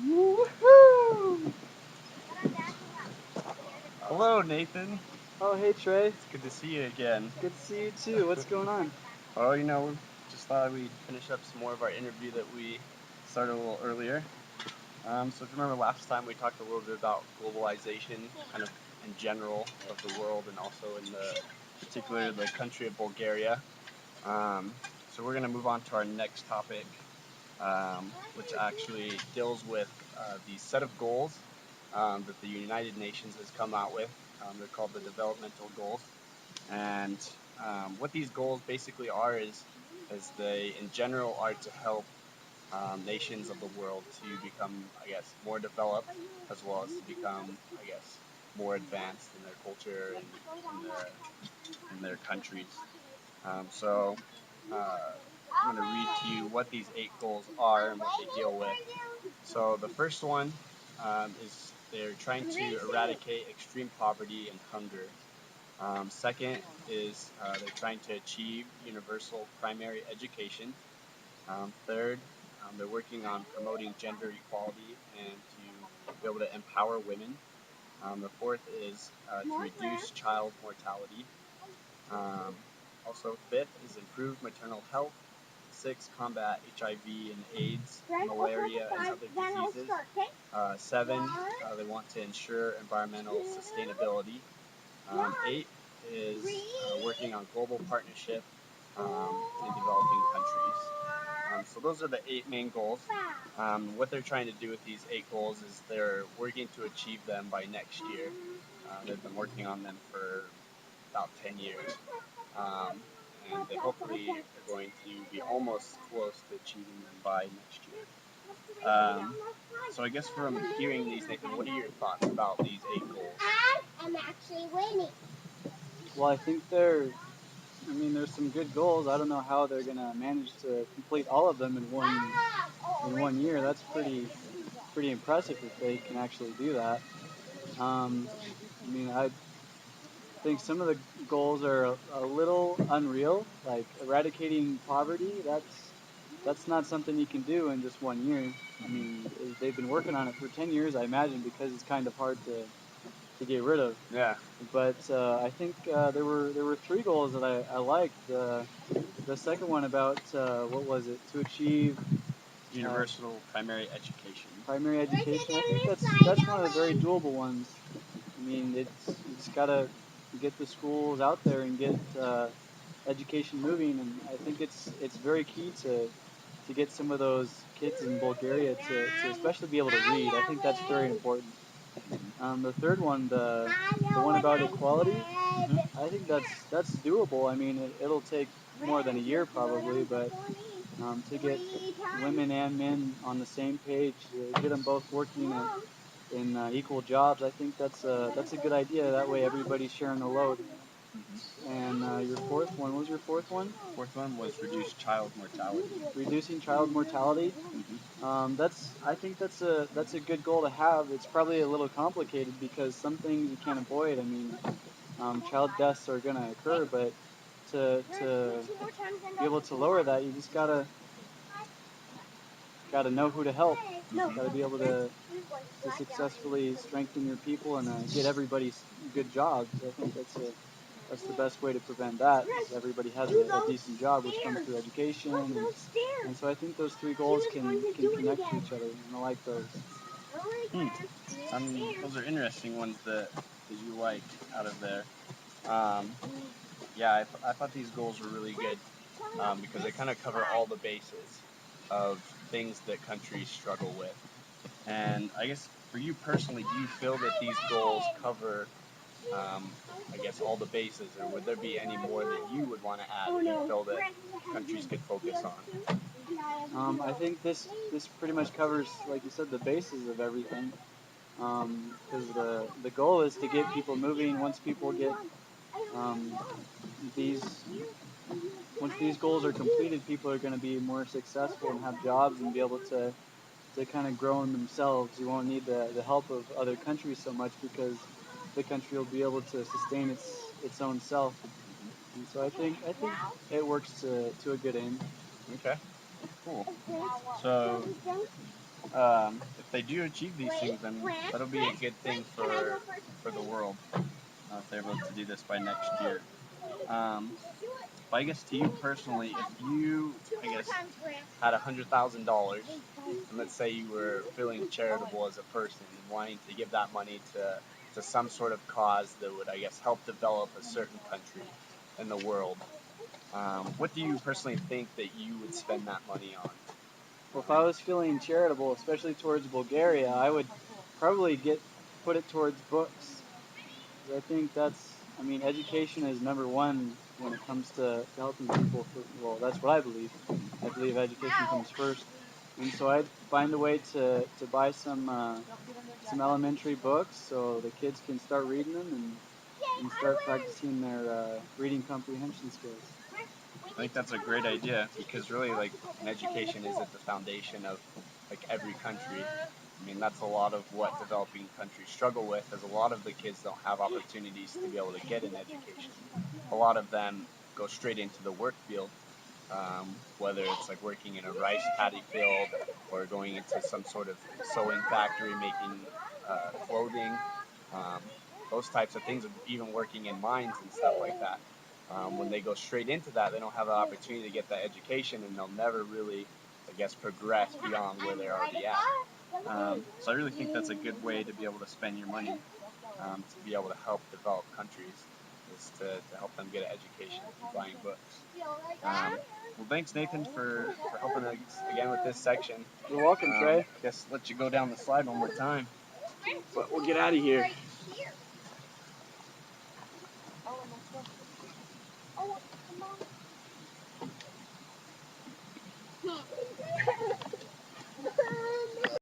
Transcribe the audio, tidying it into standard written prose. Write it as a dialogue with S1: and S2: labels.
S1: Woohoo!
S2: Hello, Nathan.
S1: Oh, hey Trey.
S2: It's good to see you again.
S1: Good to see you too. What's going on?
S2: Well, just thought we'd finish up some more of our interview that we started a little earlier. So if you remember last time, we talked a little bit about globalization, kind of in general of the world, and also in particular the country of Bulgaria. Um, so we're going to move on to our next topic, which actually deals with the set of goals that the United Nations has come out with. They're called the Developmental Goals, and what these goals basically are is they in general are to help nations of the world to become, I guess, more developed, as well as to become, I guess, more advanced in their culture and in their countries. So I'm going to read to you what these 8 goals are and what they deal with. So the first one is they're trying to eradicate extreme poverty and hunger. Second is they're trying to achieve universal primary education. Third, they're working on promoting gender equality and to be able to empower women. The fourth is to reduce child mortality. Um, Also, fifth is improve maternal health. Six, combat HIV and AIDS, malaria, and other diseases. Seven, they want to ensure environmental sustainability. Eight is working on global partnership in developing countries. So those are the 8 main goals. What they're trying to do with these 8 goals is they're working to achieve them by next year. They've been working on them for about 10 years. Um, and they hopefully are going to be almost close to achieving them by next year. So I guess from hearing these, Nathan, what are your thoughts about these 8 goals?
S1: I'm actually winning. Well, I think there's some good goals. I don't know how they're gonna manage to complete all of them in one year. That's pretty impressive if they can actually do that. I think some of the goals are a little unreal, like eradicating poverty. That's not something you can do in just one year. I mean, they've been working on it for 10 years, I imagine, because it's kind of hard to get rid of.
S2: Yeah.
S1: But I think there were 3 goals that I liked. The second one about what was it? To achieve
S2: Universal primary education.
S1: primary education. I think that's one of the very doable ones. I mean, you just gotta get the schools out there and get education moving, and I think it's very key to get some of those kids in Bulgaria to especially be able to read. I think that's very important. The third one, the one about equality, I think that's doable. I mean, it'll take more than a year probably, but to get women and men on the same page, to get them both working in equal jobs, I think that's a good idea. That way, everybody's sharing the load. And your fourth one, what was your fourth one?
S2: Fourth one was reduce child mortality.
S1: Reducing child mortality. I think that's a good goal to have. It's probably a little complicated because some things you can't avoid. I mean, child deaths are gonna occur, but to be able to lower that, you just gotta know who to help. Gotta be able to successfully strengthen your people and get everybody good jobs. I think that's the best way to prevent that. Is everybody has a decent job, which comes through education, and so I think those 3 goals can connect to each other, and I like those.
S2: Hmm. Those are interesting ones that you like out of there. Um, yeah, I thought these goals were really good because they kind of cover all the bases of things that countries struggle with. And I guess for you personally, do you feel that these goals cover, I guess, all the bases, or would there be any more that you would want to add that you feel that countries could focus on?
S1: I think this pretty much covers, like you said, the basis of everything. Because the goal is to get people moving. Um, these once these goals are completed, people are going to be more successful and have jobs and be able to kind of grow in themselves. You won't need the help of other countries so much because the country will be able to sustain its own self. And so I think it works to a good end.
S2: Okay, cool. So if they do achieve these things, then that'll be a good thing for the world if they're able to do this by next year. Um, but I guess to you personally, if you, I guess, had $100,000, and let's say you were feeling charitable as a person and wanting to give that money to some sort of cause that would, I guess, help develop a certain country in the world, what do you personally think that you would spend that money on?
S1: Well, if I was feeling charitable, especially towards Bulgaria, I would probably put it towards books. 'Cause I think I mean, education is number one when it comes to helping people. Well, that's what I believe. I believe education comes first. And so I'd find a way to buy some elementary books so the kids can start reading them and start practicing their reading comprehension skills.
S2: I think that's a great idea because really, like, an education is at the foundation of like every country. I mean, that's a lot of what developing countries struggle with, is a lot of the kids don't have opportunities to be able to get an education. A lot of them go straight into the work field, whether it's like working in a rice paddy field or going into some sort of sewing factory making clothing, um, those types of things, or even working in mines and stuff like that. When they go straight into that, they don't have the opportunity to get that education, and they'll never really, I guess, progress beyond where they're already at. So I really think that's a good way to be able to spend your money, to be able to help develop countries, is to help them get an education through buying books. Well, thanks, Nathan, for helping us again with this section.
S1: You're welcome, Trey.
S2: I guess let you go down the slide one more time, but we'll get out of here.